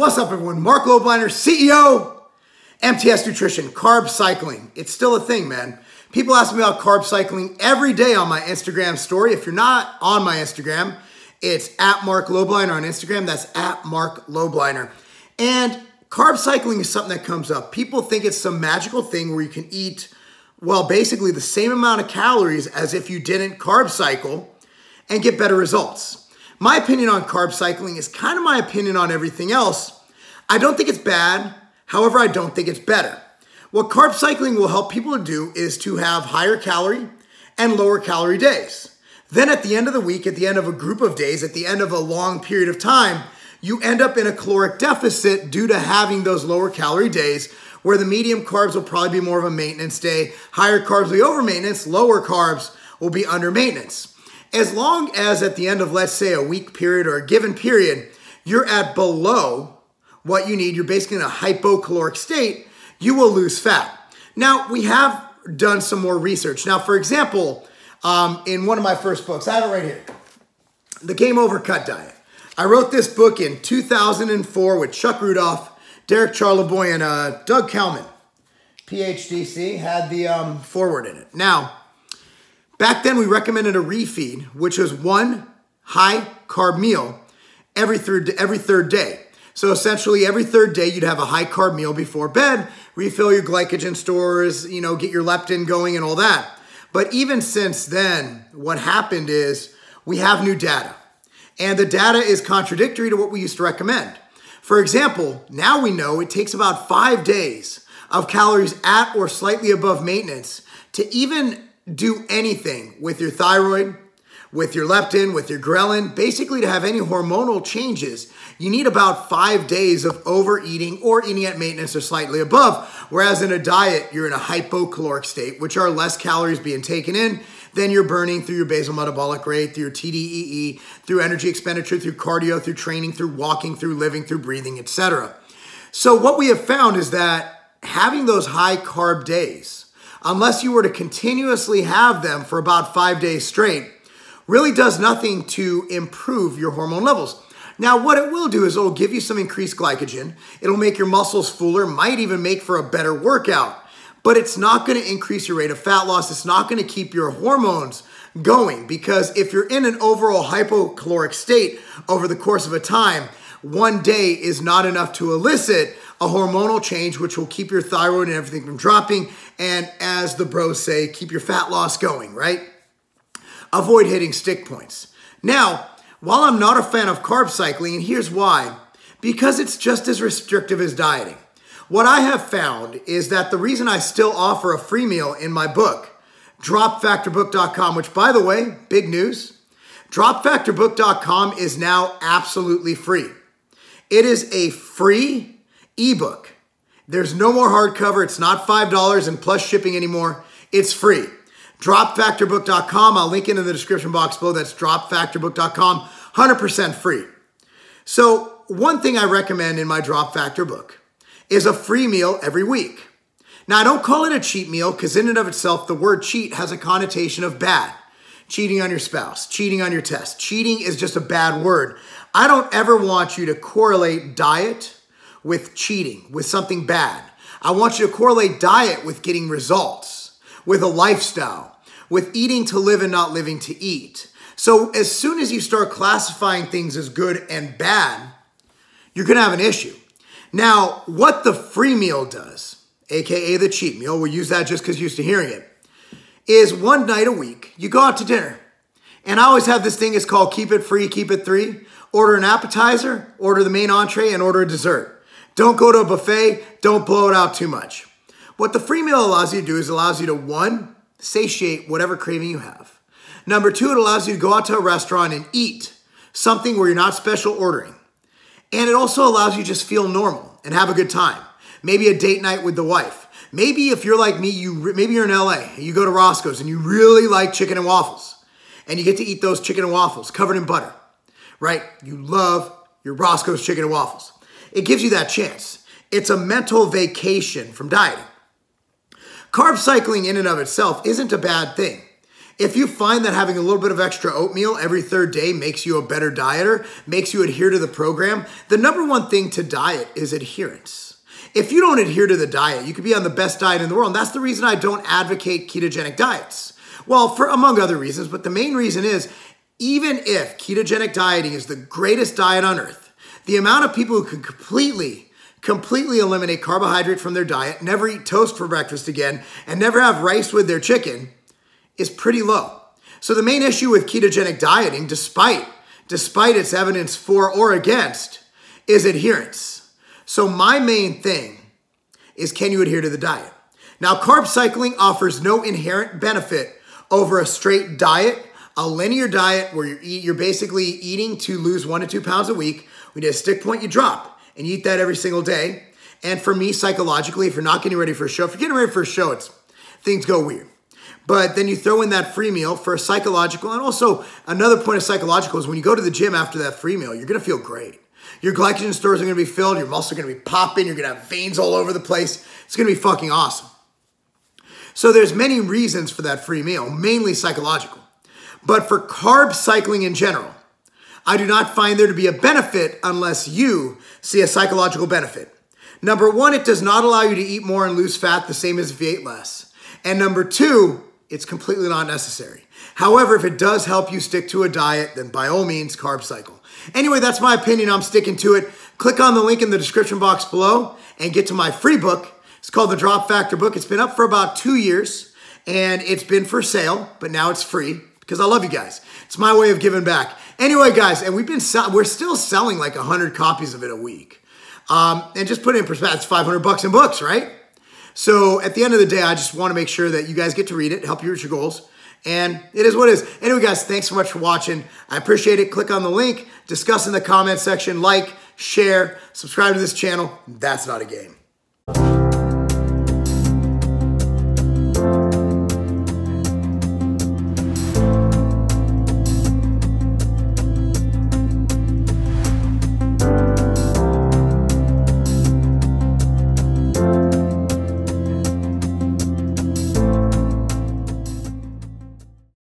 What's up, everyone? Marc Lobliner, CEO, MTS Nutrition, Carb Cycling. It's still a thing, man. People ask me about carb cycling every day on my Instagram story. If you're not on my Instagram, it's at Marc Lobliner on Instagram. That's at Marc Lobliner. And carb cycling is something that comes up. People think it's some magical thing where you can eat, well, basically the same amount of calories as if you didn't carb cycle and get better results. My opinion on carb cycling is kind of my opinion on everything else. I don't think it's bad. However, I don't think it's better. What carb cycling will help people to do is to have higher calorie and lower calorie days. Then at the end of the week, at the end of a group of days, at the end of a long period of time, you end up in a caloric deficit due to having those lower calorie days where the medium carbs will probably be more of a maintenance day. Higher carbs will be over maintenance, lower carbs will be under maintenance. As long as at the end of, let's say, a week period or a given period, you're at below what you need, you're basically in a hypocaloric state, you will lose fat. Now, we have done some more research. Now, for example, in one of my first books, I have it right here, The Game Over Cut Diet. I wrote this book in 2004 with Chuck Rudolph, Derek Charleboy, and Doug Kalman, PhD, had the foreword in it. Now, back then we recommended a refeed, which was one high carb meal every third day. So essentially every third day you'd have a high carb meal before bed, refill your glycogen stores, get your leptin going and all that. But even since then, what happened is we have new data. And the data is contradictory to what we used to recommend. For example, now we know it takes about 5 days of calories at or slightly above maintenance to even do anything with your thyroid, with your leptin, with your ghrelin. Basically, to have any hormonal changes, you need about 5 days of overeating or eating at maintenance or slightly above. Whereas in a diet, you're in a hypocaloric state, which are less calories being taken in than you're burning through your basal metabolic rate, through your TDEE, through energy expenditure, through cardio, through training, through walking, through living, through breathing, etc. So what we have found is that having those high carb days, unless you were to continuously have them for about 5 days straight, really does nothing to improve your hormone levels. Now, what it will do is it'll give you some increased glycogen. It'll make your muscles fuller, might even make for a better workout, but it's not going to increase your rate of fat loss. It's not going to keep your hormones going, because if you're in an overall hypocaloric state over the course of a time, 1 day is not enough to elicit a hormonal change, which will keep your thyroid and everything from dropping. And as the bros say, keep your fat loss going, right? Avoid hitting stick points. Now, while I'm not a fan of carb cycling, and here's why, because it's just as restrictive as dieting. What I have found is that the reason I still offer a free meal in my book, dropfactorbook.com, which, by the way, big news, dropfactorbook.com is now absolutely free. It is a free ebook. There's no more hardcover. It's not $5 and plus shipping anymore. It's free. Dropfactorbook.com. I'll link it in the description box below. That's dropfactorbook.com. 100% free. So one thing I recommend in my Drop Factor book is a free meal every week. Now, I don't call it a cheat meal because in and of itself, the word cheat has a connotation of bad. Cheating on your spouse, cheating on your test. Cheating is just a bad word. I don't ever want you to correlate diet with cheating, with something bad. I want you to correlate diet with getting results, with a lifestyle, with eating to live and not living to eat. So as soon as you start classifying things as good and bad, you're going to have an issue. Now, what the free meal does, aka the cheat meal, we'll use that just because you're used to hearing it, is one night a week, you go out to dinner. And I always have this thing, it's called keep it free, keep it three. Order an appetizer, order the main entree, and order a dessert. Don't go to a buffet, don't blow it out too much. What the free meal allows you to do is it allows you to, one, satiate whatever craving you have. Number two, it allows you to go out to a restaurant and eat something where you're not special ordering. And it also allows you to just feel normal and have a good time. Maybe a date night with the wife. Maybe if you're like me, maybe you're in LA, and you go to Roscoe's and you really like chicken and waffles. And you get to eat those chicken and waffles covered in butter, right? You love your Roscoe's chicken and waffles. It gives you that chance. It's a mental vacation from dieting. Carb cycling in and of itself isn't a bad thing. If you find that having a little bit of extra oatmeal every third day makes you a better dieter, makes you adhere to the program, the number one thing to diet is adherence. If you don't adhere to the diet, you could be on the best diet in the world. And that's the reason I don't advocate ketogenic diets. Well, for among other reasons, but the main reason is even if ketogenic dieting is the greatest diet on earth, the amount of people who can completely eliminate carbohydrate from their diet, never eat toast for breakfast again, and never have rice with their chicken is pretty low. So the main issue with ketogenic dieting, despite its evidence for or against, is adherence. So my main thing is, can you adhere to the diet? Now, carb cycling offers no inherent benefit over a straight diet, a linear diet where you're basically eating to lose 1 to 2 pounds a week. We did a stick point, you drop, and you eat that every single day. And for me, psychologically, if you're not getting ready for a show, if you're getting ready for a show, things go weird. But then you throw in that free meal for a psychological, and also another point of psychological is when you go to the gym after that free meal, you're gonna feel great. Your glycogen stores are gonna be filled, your muscles are gonna be popping, you're gonna have veins all over the place. It's gonna be fucking awesome. So there's many reasons for that free meal, mainly psychological. But for carb cycling in general, I do not find there to be a benefit unless you see a psychological benefit. Number one, it does not allow you to eat more and lose fat the same as if you ate less. And number two, it's completely not necessary. However, if it does help you stick to a diet, then by all means, carb cycle. Anyway, that's my opinion. I'm sticking to it. Click on the link in the description box below and get to my free book. It's called the Drop Factor book. It's been up for about 2 years and it's been for sale, but now it's free because I love you guys. It's my way of giving back. Anyway, guys, and we're still selling like 100 copies of it a week. And just put it in perspective, it's 500 bucks in books, right? So at the end of the day, I just want to make sure that you guys get to read it, help you reach your goals. And it is what it is. Anyway, guys, thanks so much for watching. I appreciate it. Click on the link, discuss in the comment section, like, share, subscribe to this channel. That's not a game.